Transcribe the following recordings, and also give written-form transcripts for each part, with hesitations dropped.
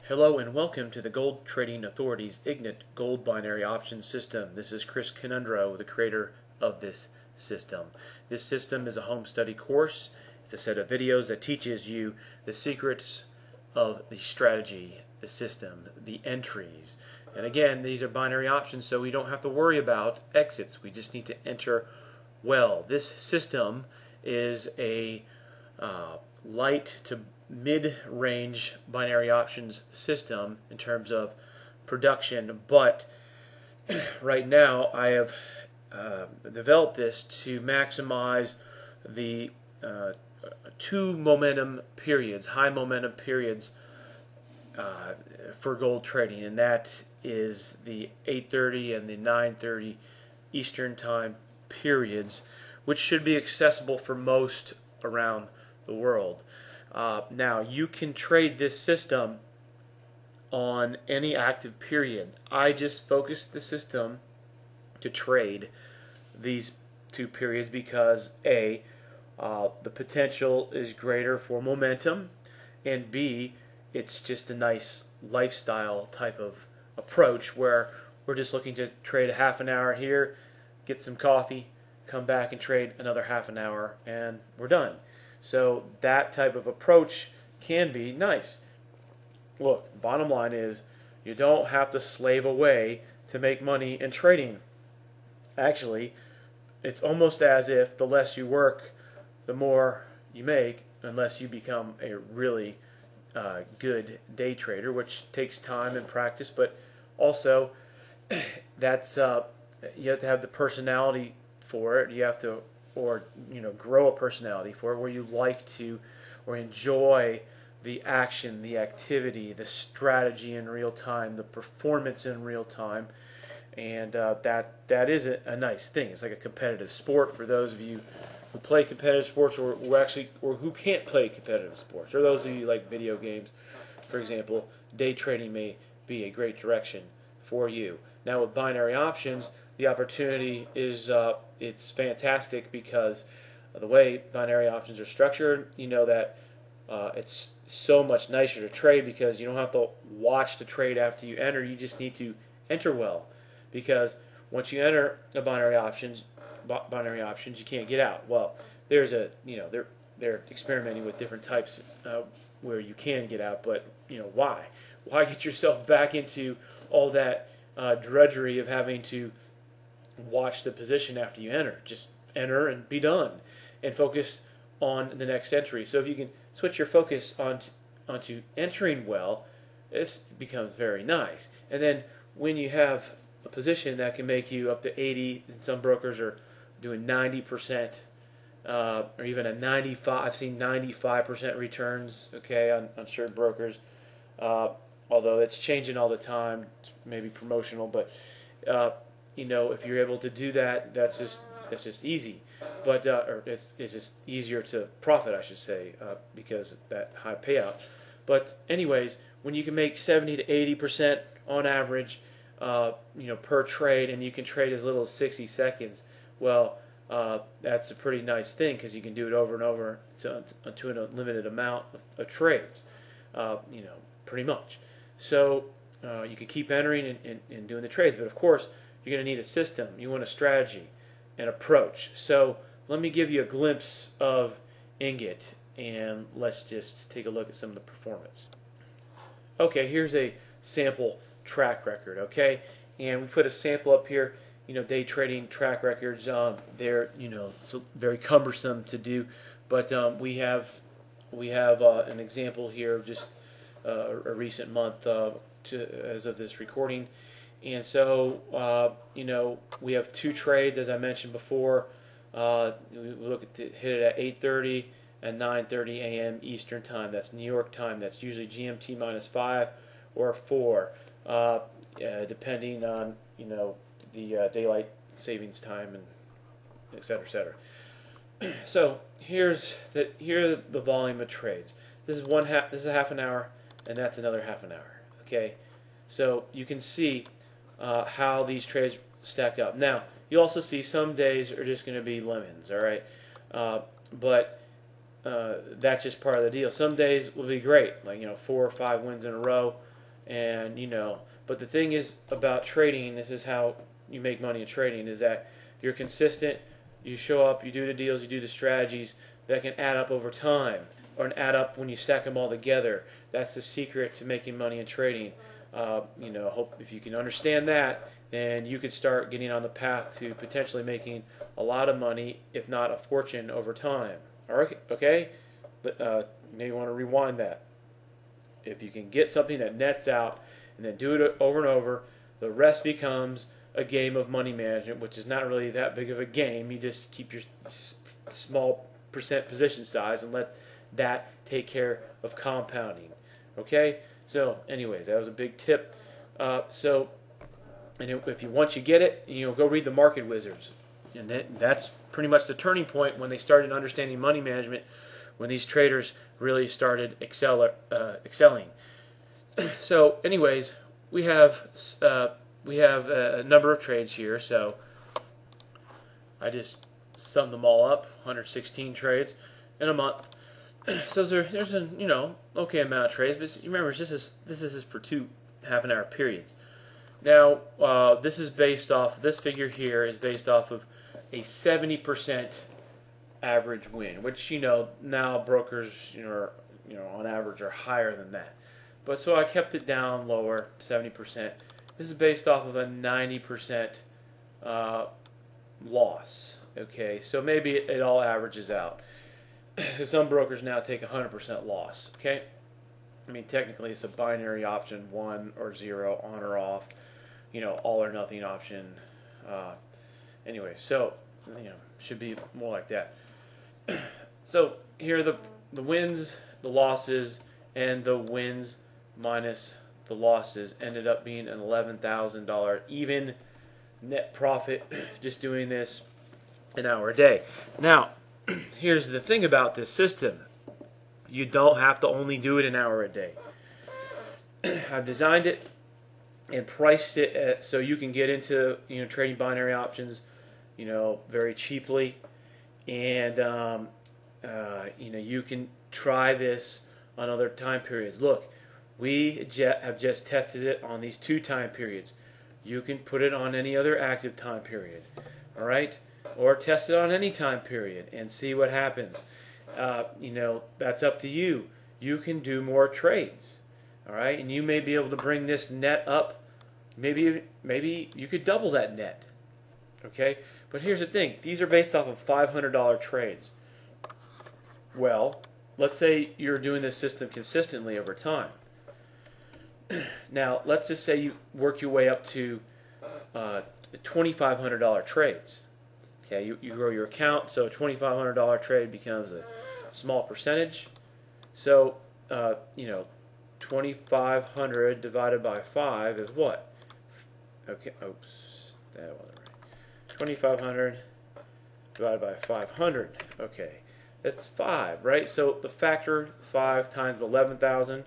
Hello and welcome to the Gold Trading Authority's Ingot Gold Binary Options System. This is Chris Conundro, the creator of this system. This system is a home study course. It's a set of videos that teaches you the secrets of the strategy, the system, the entries. And again, these are binary options, so we don't have to worry about exits. We just need to enter well. This system is a light to mid-range binary options system in terms of production, but right now I have developed this to maximize the two momentum periods, high momentum periods for gold trading, and that is the 8:30 and the 9:30 Eastern Time periods, which should be accessible for most around the world. Now, you can trade this system on any active period. I just focused the system to trade these two periods because A, the potential is greater for momentum, and B, it's just a nice lifestyle type of approach where we're just looking to trade a half an hour here, get some coffee, come back and trade another half an hour, and we're done. So that type of approach can be nice. Look, bottom line is you don't have to slave away to make money in trading. Actually, it's almost as if the less you work, the more you make, unless you become a really good day trader, which takes time and practice, but also that's you have to have the personality for it. You have to grow a personality for it where you like to or enjoy the action, the activity, the strategy in real time, the performance in real time, and that is a nice thing. It's like a competitive sport for those of you who play competitive sports or who can't play competitive sports, or those of you who like video games, for example. Day trading may be a great direction for you. Now with binary options, the opportunity is it's fantastic because of the way binary options are structured. You know that it's so much nicer to trade because you don't have to watch the trade after you enter. You just need to enter well, because once you enter a binary options, you can't get out. Well, there's a they're experimenting with different types where you can get out, but why get yourself back into all that drudgery of having to watch the position after you enter? Just enter and be done and focus on the next entry. So if you can switch your focus onto entering well, this becomes very nice. And then when you have a position that can make you up to 80, some brokers are doing 90%, or even a 95. I've seen 95% returns, okay, on certain brokers. Although it's changing all the time, it's maybe promotional, but if you're able to do that, that's just easy. But or it's just easier to profit, I should say, because that high payout. But anyways, when you can make 70 to 80% on average, per trade, and you can trade as little as 60 seconds, well, that's a pretty nice thing because you can do it over and over to an unlimited amount of trades, pretty much. So you can keep entering and doing the trades, but of course you're going to need a system. You want a strategy, an approach. So let me give you a glimpse of Ingot, and let's just take a look at some of the performance. Okay, here's a sample track record, okay? And we put a sample up here. Day trading track records, they're it's very cumbersome to do, but we have an example here of just a recent month as of this recording. And so we have two trades, as I mentioned before. We look at hit it at 8:30 and 9:30 a.m. Eastern Time. That's New York time. That's usually GMT -5 or 4, depending on the daylight savings time, and et cetera, et cetera. So here are the volume of trades. This is a half an hour, and that's another half an hour. Okay, so you can see how these trades stack up. Now you also see some days are just going to be lemons. All right, but that's just part of the deal. Some days will be great, like 4 or 5 wins in a row. And but the thing is about trading, this is how you make money in trading, is that you're consistent, you show up, you do the deals, you do the strategies that can add up over time, or add up when you stack them all together. That's the secret to making money in trading. Hope if you can understand that, then you could start getting on the path to potentially making a lot of money, if not a fortune, over time. All right, okay? But maybe want to rewind that. If you can get something that nets out and then do it over and over, the rest becomes a game of money management, which is not really that big of a game. You just keep your small percent position size and let that take care of compounding. Okay? So, anyways, that was a big tip. And if you once you get it, go read the Market Wizards, and that's pretty much the turning point when they started understanding money management. When these traders really started excelling. So, anyways, we have a number of trades here. So, I just summed them all up: 116 trades in a month. So there's an okay amount of trades, but remember this is for 2 half-an-hour periods. Now this figure here is based off of a 70% average win, which now brokers on average are higher than that. But so I kept it down lower, 70%. This is based off of a 90% loss. Okay, so maybe it all averages out. Some brokers now take 100% loss. Okay, I mean technically it's a binary option, 1 or 0, on or off. All or nothing option. Anyway, so should be more like that. So here are the wins, the losses, and the wins minus the losses ended up being an $11,000 even net profit just doing this an hour a day. Now, here's the thing about this system. You don't have to only do it an hour a day. I've designed it and priced it so you can get into trading binary options very cheaply, and you can try this on other time periods. Look, we have just tested it on these 2 time periods. You can put it on any other active time period, all right? Or test it on any time period and see what happens. That's up to you. You can do more trades, all right? And you may be able to bring this net up. Maybe you could double that net, okay? But here's the thing. These are based off of $500 trades. Well, let's say you're doing this system consistently over time. Now, let's just say you work your way up to $2,500 trades. Okay, you grow your account, so a $2,500 trade becomes a small percentage. So, 2,500 divided by 5 is what? Okay, oops, that wasn't right. 2,500 divided by 500. Okay, that's 5, right? So the factor 5 times 11,000.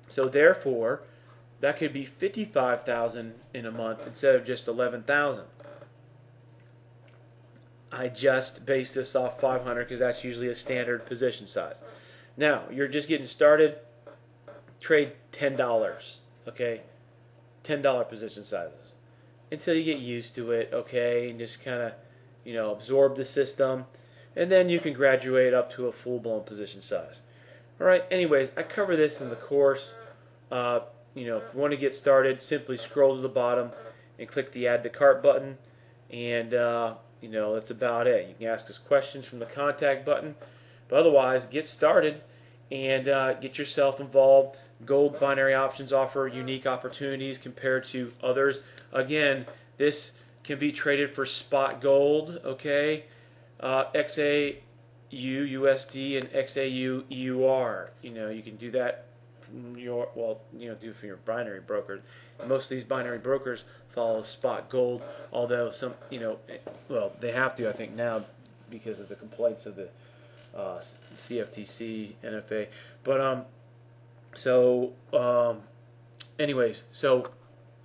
So therefore, that could be 55,000 in a month instead of just 11,000. I just based this off 500 because that's usually a standard position size. Now, you're just getting started. Trade $10, okay? $10 position sizes until you get used to it, okay? And just kind of, absorb the system. And then you can graduate up to a full-blown position size. All right, anyways, I cover this in the course. If you want to get started, simply scroll to the bottom and click the Add to Cart button. And, that's about it. You can ask us questions from the Contact button. But otherwise, get started and get yourself involved. Gold binary options offer unique opportunities compared to others. Again, this can be traded for spot gold, okay? XAU USD and XAU EUR. You can do that from your do from your binary broker. Most of these binary brokers follow spot gold, although some they have to, I think, now because of the complaints of the CFTC, NFA. But anyways, so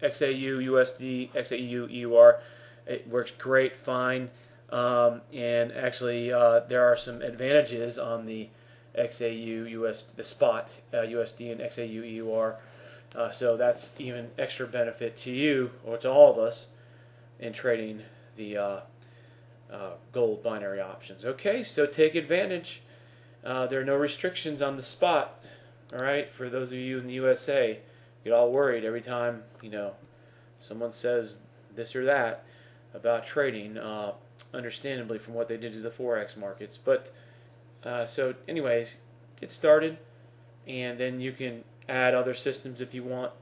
XAU USD, XAU EUR, it works great, fine. And actually, there are some advantages on the XAU, the spot, USD and XAU, EUR. So that's even extra benefit to you, or to all of us, in trading the gold binary options. Okay, so take advantage. There are no restrictions on the spot. All right, for those of you in the USA, get all worried every time someone says this or that about trading. Understandably, from what they did to the forex markets. But so, anyways, get started, and then you can add other systems if you want.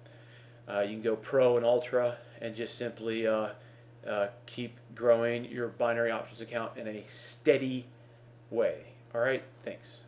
You can go pro and ultra, and just simply keep growing your binary options account in a steady way. All right, thanks.